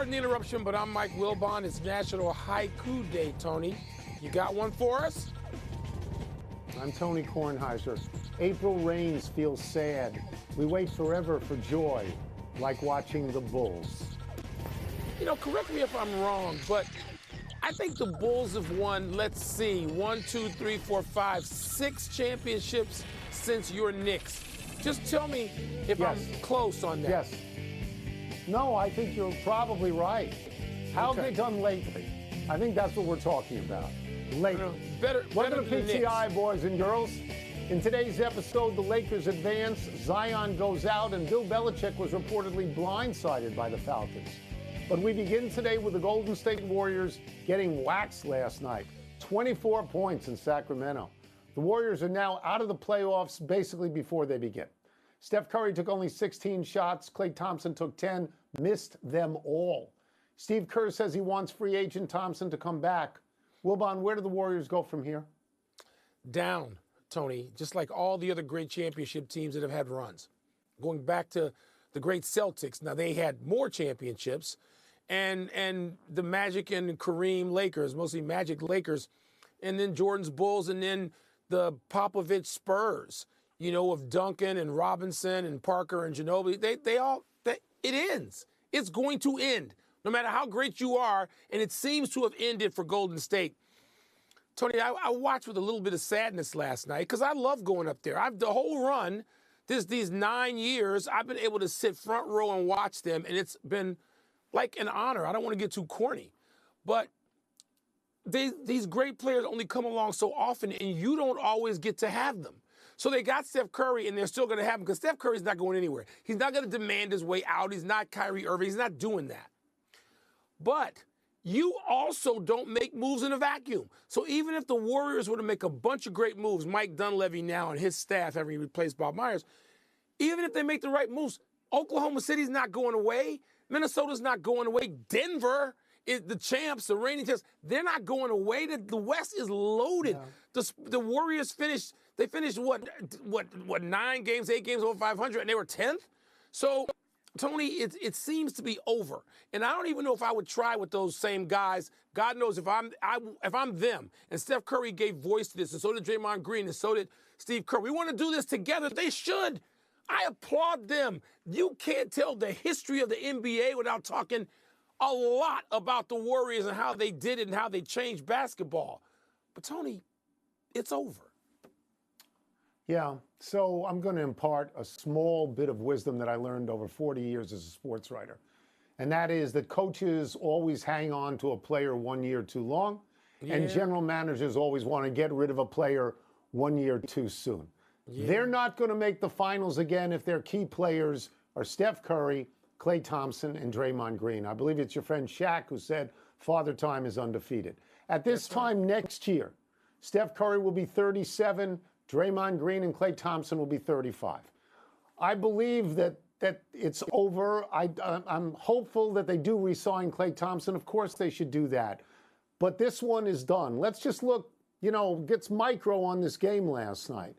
Pardon the interruption, but I'm Mike Wilbon. It's National Haiku Day, Tony. You got one for us? I'm Tony Kornheiser. April rains feel sad. We wait forever for joy, like watching the Bulls. You know, correct me if I'm wrong, but I think the Bulls have won, let's see, 6 championships since your Knicks. Just tell me if I'm close on that. Yes. No, I think you're probably right. How have they done lately? I think that's what we're talking about. Lately. Welcome to PTI, boys and girls. In today's episode, the Lakers advance, Zion goes out, and Bill Belichick was reportedly blindsided by the Falcons. But we begin today with the Golden State Warriors getting waxed last night. 24 points in Sacramento. The Warriors are now out of the playoffs basically before they begin. Steph Curry took only 16 shots. Klay Thompson took 10, missed them all. Steve Kerr says he wants free agent Thompson to come back. Wilbon, where do the Warriors go from here? Down, Tony, just like all the other great championship teams that have had runs. Going back to the great Celtics, now they had more championships, and the Magic and Kareem Lakers, mostly Magic Lakers, and then Jordan's Bulls, and then the Popovich Spurs, you know, of Duncan and Robinson and Parker and Ginobili. It ends. It's going to end, no matter how great you are, and it seems to have ended for Golden State. Tony, I watched with a little bit of sadness last night because I love going up there. The whole run, these 9 years, I've been able to sit front row and watch them, and it's been like an honor. I don't want to get too corny, but these great players only come along so often, and you don't always get to have them. So they got Steph Curry, and they're still going to have him because Steph Curry's not going anywhere. He's not going to demand his way out. He's not Kyrie Irving. He's not doing that. But you also don't make moves in a vacuum. So even if the Warriors were to make a bunch of great moves, Mike Dunleavy now and his staff having replaced Bob Myers, even if they make the right moves, Oklahoma City's not going away. Minnesota's not going away. Denver is the champs, the reigning champs. They're not going away. The West is loaded. Yeah. The Warriors finished. They finished what 9 games, 8 games over 500, and they were 10th. So, Tony, it seems to be over. And I don't even know if I would try with those same guys. God knows if I'm them. And Steph Curry gave voice to this, and so did Draymond Green, and so did Steve Kerr. We want to do this together. They should. I applaud them. You can't tell the history of the NBA without talking a lot about the Warriors and how they did it and how they changed basketball. But, Tony, it's over. Yeah, so I'm going to impart a small bit of wisdom that I learned over 40 years as a sports writer. And that is that coaches always hang on to a player 1 year too long, and general managers always want to get rid of a player 1 year too soon. Yeah. They're not going to make the finals again if their key players are Steph Curry, Klay Thompson, and Draymond Green. I believe it's your friend Shaq who said Father Time is undefeated. At this time next year, Steph Curry will be 37, Draymond Green and Klay Thompson will be 35. I believe that it's over. I'm hopeful that they do re-sign Klay Thompson. Of course they should do that. But this one is done. Let's just look, gets micro on this game last night.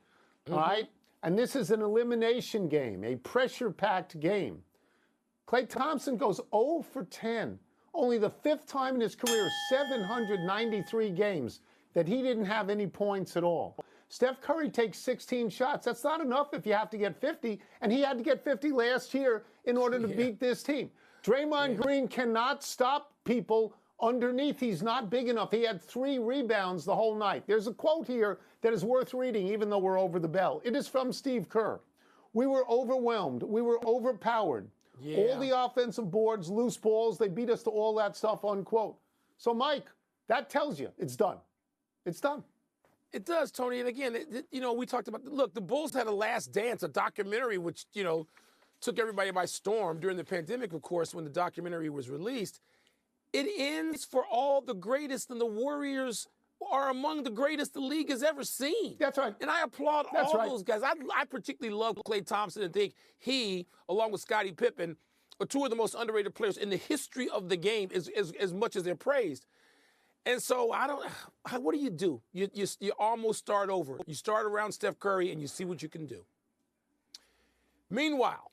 All right? And this is an elimination game, a pressure-packed game. Klay Thompson goes 0 for 10. Only the 5th time in his career, 793 games, that he didn't have any points at all. Steph Curry takes 16 shots. That's not enough if you have to get 50, and he had to get 50 last year in order to beat this team. Draymond Green cannot stop people underneath. He's not big enough. He had 3 rebounds the whole night. There's a quote here that is worth reading, even though we're over the bell. It is from Steve Kerr. We were overwhelmed. We were overpowered. All the offensive boards, loose balls, they beat us to all that stuff, unquote. So, Mike, that tells you it's done. It's done. It does, Tony. And again, we talked about, look, the Bulls had a Last Dance, a documentary, which, took everybody by storm during the pandemic, of course, when the documentary was released. It ends for all the greatest, and the Warriors are among the greatest the league has ever seen. That's right. And I applaud all those guys. I particularly love Klay Thompson and think he, along with Scottie Pippen, are 2 of the most underrated players in the history of the game as much as they're praised. And so what do? You almost start over. You start around Steph Curry and you see what you can do. Meanwhile,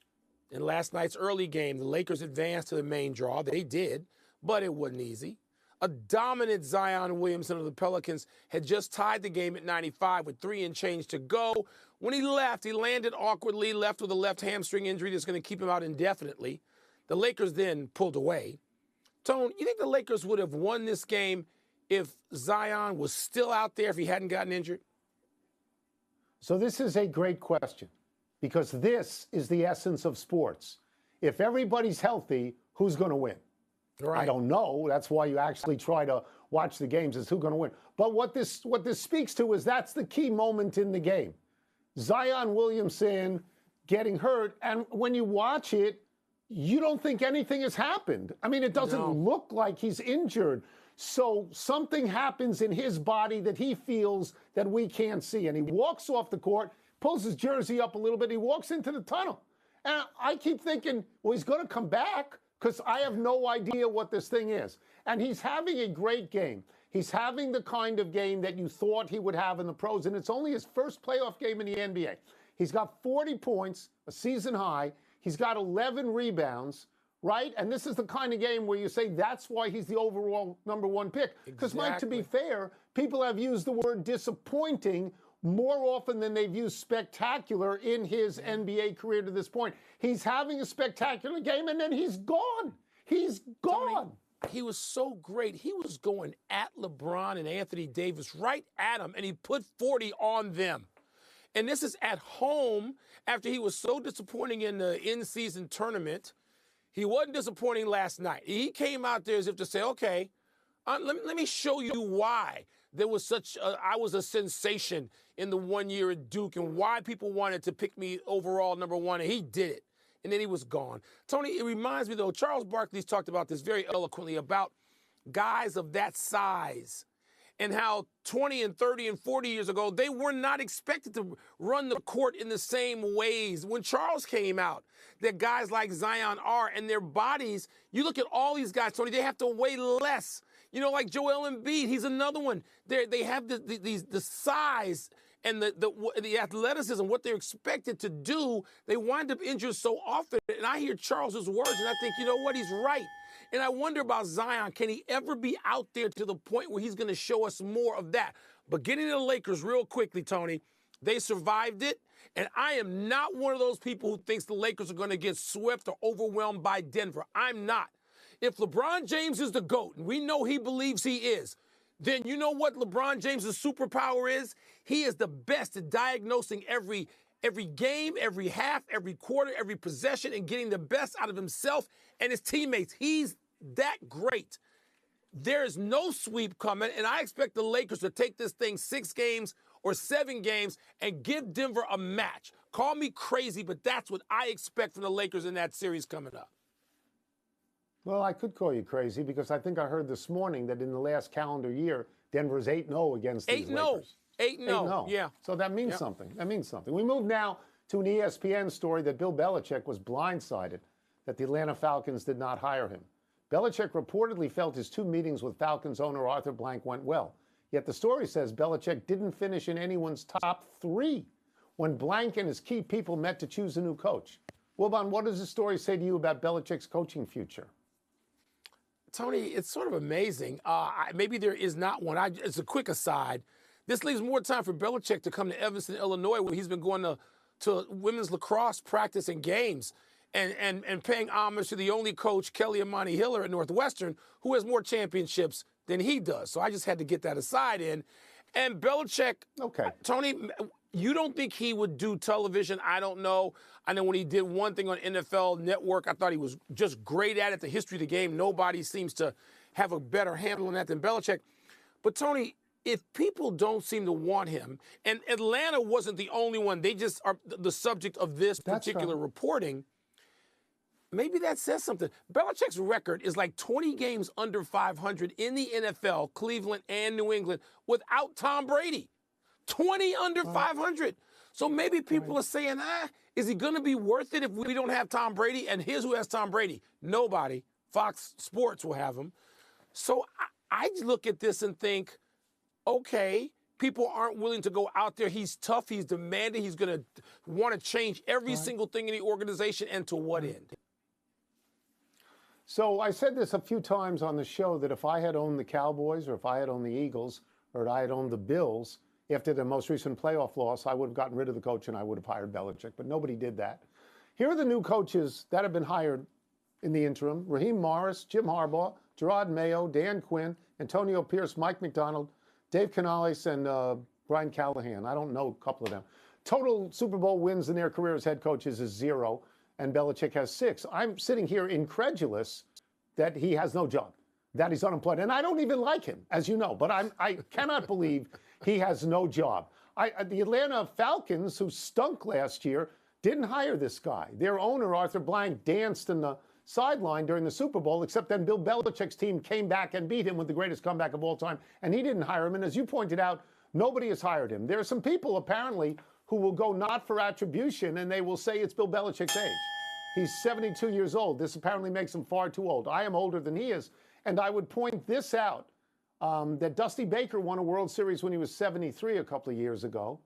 In last night's early game, the Lakers advanced to the main draw. They did, but it wasn't easy. A dominant Zion Williamson of the Pelicans had just tied the game at 95 with 3 and change to go. When he left, he landed awkwardly, left with a left hamstring injury that's going to keep him out indefinitely. The Lakers then pulled away. Tone, you think the Lakers would have won this game if Zion was still out there, if he hadn't gotten injured? So this is a great question, because this is the essence of sports. If everybody's healthy, who's going to win? Right. I don't know. That's why you actually try to watch the games, is who's going to win. But what this speaks to is that's the key moment in the game. Zion Williamson getting hurt, and when you watch it, you don't think anything has happened. I mean, it doesn't look like he's injured. So something happens in his body that he feels that we can't see. And he walks off the court, pulls his jersey up a little bit, he walks into the tunnel. And I keep thinking, well, he's going to come back, because I have no idea what this thing is. And he's having a great game. He's having the kind of game that you thought he would have in the pros, and it's only his first playoff game in the NBA. He's got 40 points, a season high. He's got 11 rebounds, right? And this is the kind of game where you say that's why he's the overall #1 pick. Because, Mike, to be fair, people have used the word disappointing more often than they've used spectacular in his NBA career to this point. He's having a spectacular game, and then he's gone. He's gone. Tony, he was so great. He was going at LeBron and Anthony Davis, right at him, and he put 40 on them. And this is at home after he was so disappointing in the in-season tournament. He wasn't disappointing last night. He came out there as if to say, okay, let me show you why there was I was a sensation in the 1 year at Duke and why people wanted to pick me overall #1, and he did it. And then he was gone. Tony, it reminds me, though, Charles Barkley's talked about this very eloquently, about guys of that size and how 20 and 30 and 40 years ago, they were not expected to run the court in the same ways. When Charles came out, that guys like Zion are, and their bodies, you look at all these guys, Tony, they have to weigh less. You know, like Joel Embiid, he's another one. They have the size and the athleticism, what they're expected to do. They wind up injured so often. And I hear Charles's words, and I think, you know what, he's right. And I wonder about Zion. Can he ever be out there to the point where he's going to show us more of that? But getting to the Lakers real quickly, Tony, they survived it. And I am not one of those people who thinks the Lakers are going to get swept or overwhelmed by Denver. I'm not. If LeBron James is the GOAT, and we know he believes he is, then you know what LeBron James' superpower is? He is the best at diagnosing every game, every half, every quarter, every possession, and getting the best out of himself and his teammates. He's that great. There is no sweep coming, and I expect the Lakers to take this thing 6 games or 7 games and give Denver a match. Call me crazy, but that's what I expect from the Lakers in that series coming up. Well, I could call you crazy, because I think I heard this morning that in the last calendar year, Denver's 8-0 against these Lakers. 8-0, yeah. So that means something. That means something. We move now to an ESPN story that Bill Belichick was blindsided that the Atlanta Falcons did not hire him. Belichick reportedly felt his 2 meetings with Falcons owner Arthur Blank went well. Yet the story says Belichick didn't finish in anyone's top 3 when Blank and his key people met to choose a new coach. Wilbon, what does the story say to you about Belichick's coaching future? Tony, it's sort of amazing. Maybe there is not one. It's a quick aside. This leaves more time for Belichick to come to Evanston, Illinois, where he's been going to women's lacrosse practice and games and paying homage to the only coach, Kelly Amani Hiller at Northwestern, who has more championships than he does. So I just had to get that aside in. And Belichick, okay, Tony, you don't think he would do television? I don't know. I know when he did one thing on NFL Network, I thought he was just great at it. The history of the game, nobody seems to have a better handle on that than Belichick. But, Tony, if people don't seem to want him, and Atlanta wasn't the only one, they just are the subject of this particular reporting, maybe that says something. Belichick's record is like 20 games under 500 in the NFL, Cleveland and New England, without Tom Brady. 20 under 500. So maybe people are saying, is he going to be worth it if we don't have Tom Brady? And here's who has Tom Brady. Nobody. Fox Sports will have him. So I look at this and think, okay, people aren't willing to go out there. He's tough. He's demanding. He's going to want to change every single thing in the organization, and to what end? So I said this a few times on the show that if I had owned the Cowboys or if I had owned the Eagles or I had owned the Bills after the most recent playoff loss, I would have gotten rid of the coach and I would have hired Belichick. But nobody did that. Here are the new coaches that have been hired in the interim: Raheem Morris, Jim Harbaugh, Gerard Mayo, Dan Quinn, Antonio Pierce, Mike McDonald, Dave Canales, and Brian Callahan. I don't know a couple of them. Total Super Bowl wins in their career as head coaches is 0, and Belichick has 6. I'm sitting here incredulous that he has no job, that he's unemployed. And I don't even like him, as you know, but I cannot believe he has no job. The Atlanta Falcons, who stunk last year, didn't hire this guy. Their owner, Arthur Blank, danced in the sideline during the Super Bowl, except then Bill Belichick's team came back and beat him with the greatest comeback of all time, and he didn't hire him. And as you pointed out, nobody has hired him. There are some people, apparently, who will go not for attribution, and they will say it's Bill Belichick's age. He's 72 years old. This apparently makes him far too old. I am older than he is. And I would point this out, that Dusty Baker won a World Series when he was 73 a couple of years ago.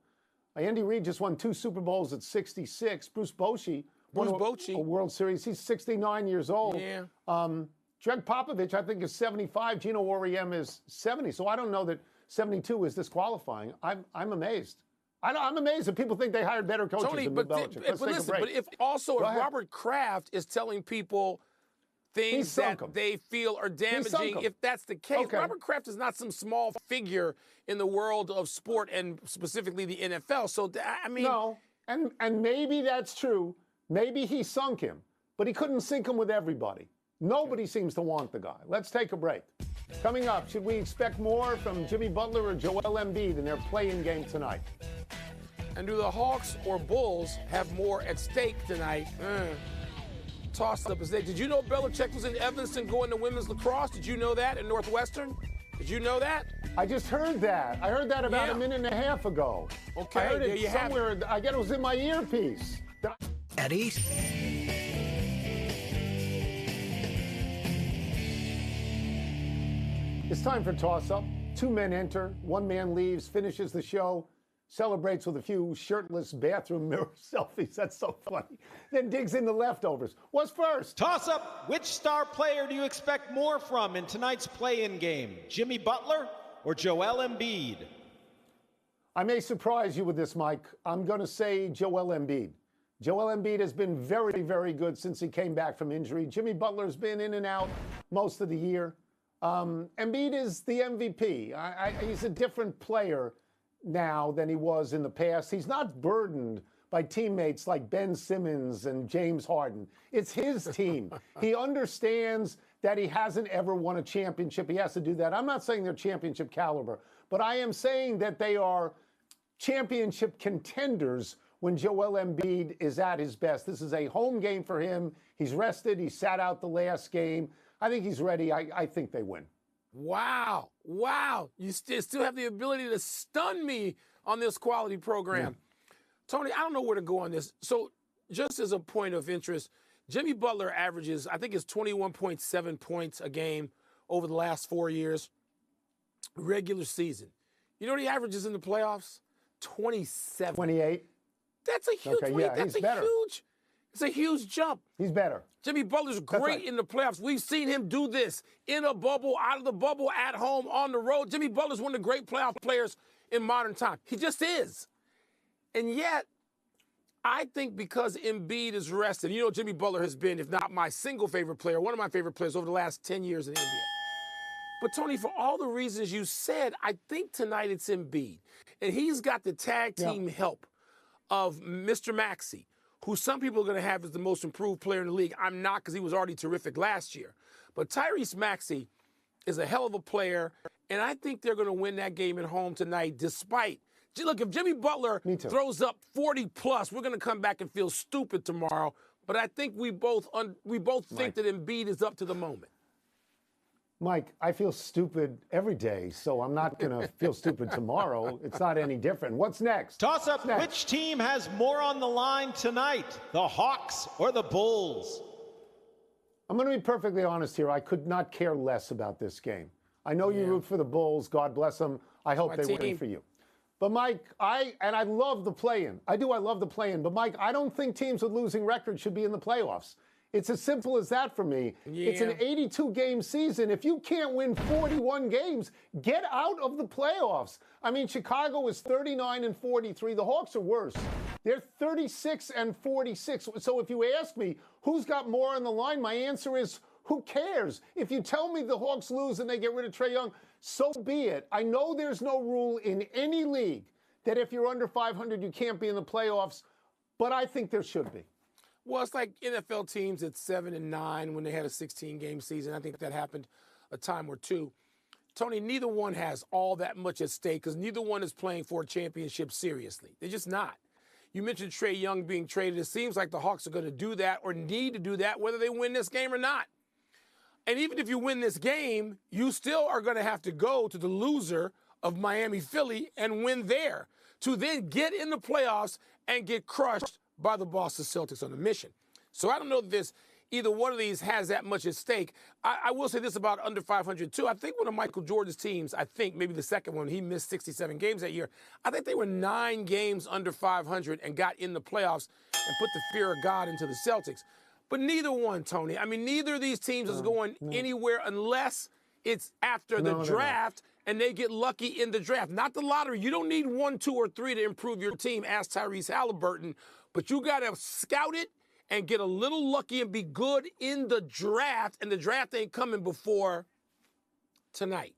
Andy Reid just won 2 Super Bowls at 66. Bruce Bochy won a World Series. He's 69 years old. Yeah. Greg Popovich, I think, is 75. Gino Auriemma is 70. So I don't know that 72 is disqualifying. I'm amazed. I'm amazed that people think they hired better coaches than Bill Belichick. But listen, but if Robert Kraft is telling people things that they feel are damaging, if that's the case, Robert Kraft is not some small figure in the world of sport and specifically the NFL. So, I mean. No, and maybe that's true. Maybe he sunk him, but he couldn't sink him with everybody. Nobody seems to want the guy. Let's take a break. Coming up, should we expect more from Jimmy Butler or Joel Embiid in their play-in game tonight? And do the Hawks or Bulls have more at stake tonight? Tossed up his head. Did you know Belichick was in Evanston going to women's lacrosse? Did you know that in Northwestern? Did you know that? I just heard that. I heard that about a minute and a half ago. Okay, I heard it somewhere. I guess it was in my earpiece. Eddie? It's time for toss-up. 2 men enter, 1 man leaves, finishes the show, celebrates with a few shirtless bathroom mirror selfies. That's so funny. Then digs into leftovers. What's first? Toss up. Which star player do you expect more from in tonight's play-in game? Jimmy Butler or Joel Embiid? I may surprise you with this, Mike. I'm going to say Joel Embiid. Joel Embiid has been very, very good since he came back from injury. Jimmy Butler's been in and out most of the year. Embiid is the MVP. He's a different player now than he was in the past. He's not burdened by teammates like Ben Simmons and James Harden. It's his team. He understands that he hasn't ever won a championship. He has to do that. I'm not saying they're championship caliber, but I am saying that they are championship contenders when Joel Embiid is at his best. This is a home game for him. He's rested. He sat out the last game. I think he's ready. I think they win. Wow. You still have the ability to stun me on this quality program. Yeah. Tony, I don't know where to go on this. So just as a point of interest, Jimmy Butler averages, I think it's 21.7 points a game over the last 4 years. Regular season. You know what he averages in the playoffs? 27. 28. That's a huge It's a huge jump. He's better. Jimmy Butler's great in the playoffs. We've seen him do this in a bubble, out of the bubble, at home, on the road. Jimmy Butler's one of the great playoff players in modern time. He just is. And yet, I think because Embiid is rested, you know, Jimmy Butler has been, if not my single favorite player, one of my favorite players over the last 10 years in the NBA. But, Tony, for all the reasons you said, I think tonight it's Embiid. And he's got the tag team help of Mr. Maxey, who some people are going to have as the most improved player in the league. I'm not, because he was already terrific last year. But Tyrese Maxey is a hell of a player, and I think they're going to win that game at home tonight despite. Look, if Jimmy Butler throws up 40-plus, we're going to come back and feel stupid tomorrow. But I think we both think that Embiid is up to the moment. Mike, I feel stupid every day, so I'm not going to feel stupid tomorrow. It's not any different. What's next? Toss up. Which team has more on the line tonight? The Hawks or the Bulls? I'm going to be perfectly honest here. I could not care less about this game. I know you root for the Bulls. God bless them. I hope they win for you. But Mike, I love the play-in. I love the play-in. But Mike, I don't think teams with losing records should be in the playoffs. It's as simple as that for me. Yeah. It's an 82-game season. If you can't win 41 games, get out of the playoffs. I mean, Chicago is 39-43. The Hawks are worse. They're 36-46. So if you ask me who's got more on the line, my answer is who cares? If you tell me the Hawks lose and they get rid of Trae Young, so be it. I know there's no rule in any league that if you're under 500, you can't be in the playoffs, but I think there should be. Well, it's like NFL teams at 7-9 when they had a 16-game season. I think that happened a time or two. Tony, neither one has all that much at stake because neither one is playing for a championship seriously. They're just not. You mentioned Trae Young being traded. It seems like the Hawks are going to do that or need to do that whether they win this game or not. And even if you win this game, you still are going to have to go to the loser of Miami-Philly and win there to then get in the playoffs and get crushed by the Boston Celtics on a mission. So I don't know if either one of these has that much at stake. I will say this about under 500 too. I think one of Michael Jordan's teams, I think maybe the second one, he missed 67 games that year. I think they were 9 games under 500 and got in the playoffs and put the fear of God into the Celtics. But neither one, Tony. I mean, neither of these teams is going anywhere unless it's after the draft and they get lucky in the draft. Not the lottery. You don't need 1, 2, or 3 to improve your team, ask Tyrese Halliburton. But you got to scout it and get a little lucky and be good in the draft. And the draft ain't coming before tonight.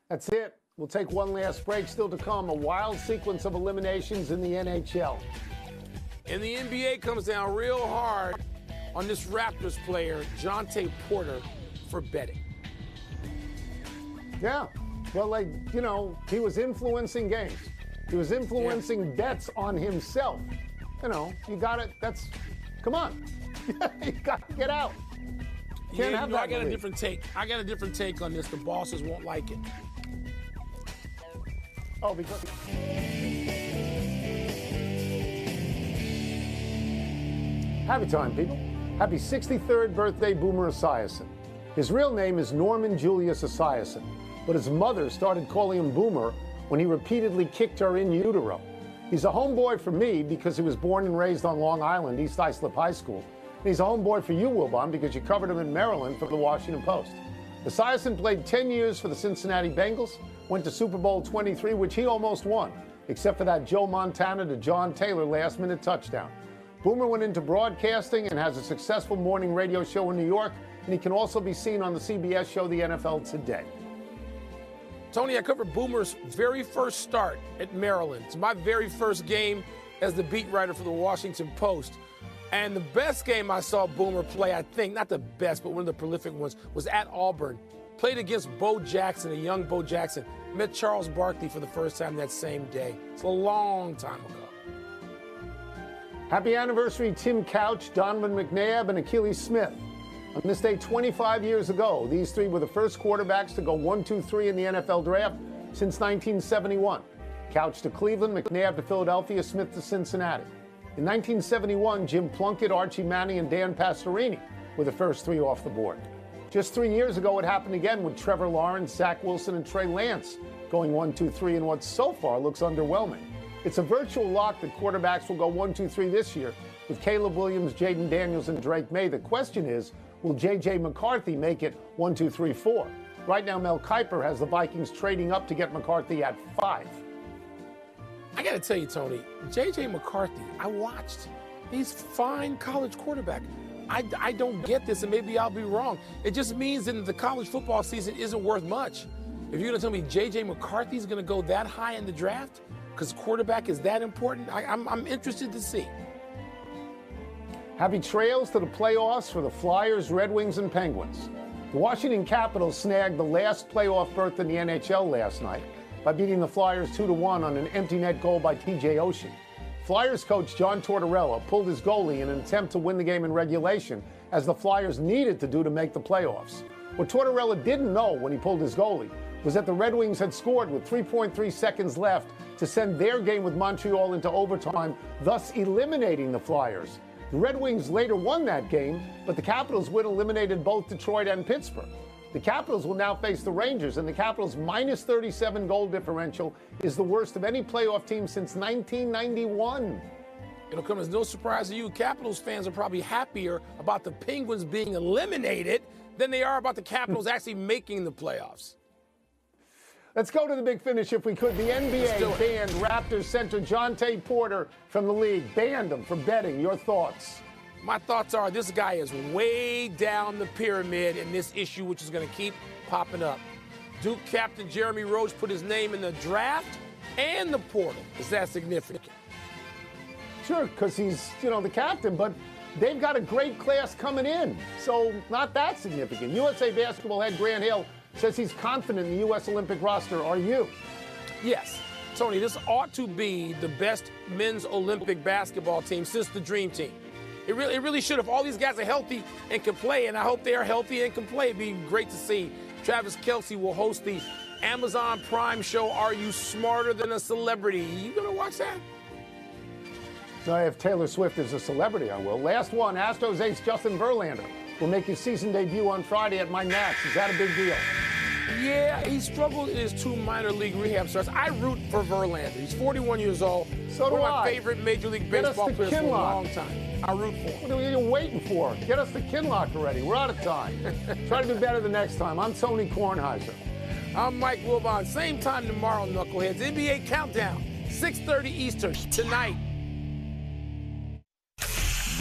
That's it. We'll take one last break. Still to come, a wild sequence of eliminations in the NHL. And the NBA comes down real hard on this Raptors player, Jonte Porter, for betting. Yeah. Well, he was influencing games. He was influencing bets on himself. You got it. Come on. You got to get out. Can't have that. I got a different take. I got a different take on this. The bosses won't like it. Oh, because... Happy time, people. Happy 63rd birthday, Boomer Esiason. His real name is Norman Julius Esiason, but his mother started calling him Boomer when he repeatedly kicked her in utero. He's a homeboy for me because he was born and raised on Long Island, East Islip High School. And he's a homeboy for you, Wilbon, because you covered him in Maryland for the Washington Post. Esiason played 10 years for the Cincinnati Bengals, went to Super Bowl 23, which he almost won, except for that Joe Montana to John Taylor last-minute touchdown. Boomer went into broadcasting and has a successful morning radio show in New York, and he can also be seen on the CBS show The NFL Today. Tony, I covered Boomer's very first start at Maryland. It's my very first game as the beat writer for the Washington Post. And the best game I saw Boomer play, I think, not the best, but one of the prolific ones, was at Auburn. Played against Bo Jackson, a young Bo Jackson. Met Charles Barkley for the first time that same day. It's a long time ago. Happy anniversary, Tim Couch, Donovan McNabb, and Achilles Smith. On this day 25 years ago, these three were the first quarterbacks to go 1, 2, 3 in the NFL draft since 1971. Couch to Cleveland, McNabb to Philadelphia, Smith to Cincinnati. In 1971, Jim Plunkett, Archie Manning, and Dan Pastorini were the first three off the board. Just 3 years ago, it happened again with Trevor Lawrence, Zach Wilson, and Trey Lance going 1, 2, 3 in what so far looks underwhelming. It's a virtual lock that quarterbacks will go 1, 2, 3 this year with Caleb Williams, Jaden Daniels, and Drake May. The question is, will J.J. McCarthy make it 1, 2, 3, 4? Right now, Mel Kiper has the Vikings trading up to get McCarthy at 5. I got to tell you, Tony, J.J. McCarthy, I watched. He's a fine college quarterback. I don't get this, and maybe I'll be wrong. It just means that the college football season isn't worth much. If you're going to tell me J.J. McCarthy's going to go that high in the draft because quarterback is that important, I'm interested to see. Happy trails to the playoffs for the Flyers, Red Wings, and Penguins. The Washington Capitals snagged the last playoff berth in the NHL last night by beating the Flyers 2-1 on an empty net goal by T.J. Oshie. Flyers coach John Tortorella pulled his goalie in an attempt to win the game in regulation, as the Flyers needed to do to make the playoffs. What Tortorella didn't know when he pulled his goalie was that the Red Wings had scored with 3.3 seconds left to send their game with Montreal into overtime, thus eliminating the Flyers. The Red Wings later won that game, but the Capitals' win eliminated both Detroit and Pittsburgh. The Capitals will now face the Rangers, and the Capitals' minus 37 goal differential is the worst of any playoff team since 1991. It'll come as no surprise to you. Capitals fans are probably happier about the Penguins being eliminated than they are about the Capitals actually making the playoffs. Let's go to the big finish if we could. The NBA banned Raptors center Jonte Porter from the league. Banned him for betting. Your thoughts? My thoughts are this guy is way down the pyramid in this issue, which is going to keep popping up. Duke captain Jeremy Roach put his name in the draft and the portal. Is that significant? Sure, because he's, the captain, but they've got a great class coming in, so not that significant. USA basketball head Grant Hill says he's confident in the U.S. Olympic roster. Are you? Yes. Tony, this ought to be the best men's Olympic basketball team since the Dream Team. It really should. If all these guys are healthy and can play, and I hope they are healthy and can play, it'd be great to see. Travis Kelce will host the Amazon Prime show, Are You Smarter Than a Celebrity? You gonna watch that? No, if Taylor Swift is a celebrity, I will. Last one, Astros ace Justin Verlander will make his season debut on Friday at my Nats. Is that a big deal? Yeah, he struggled in his 2 minor league rehab starts. I root for Verlander. He's 41 years old. So do One of I. my favorite Major League Baseball players for a long time. I root for him. What are you waiting for? Get us to Kinlock already. We're out of time. Try to do better the next time. I'm Tony Kornheiser. I'm Mike Wilbon. Same time tomorrow, Knuckleheads. NBA Countdown, 6:30 Eastern, tonight.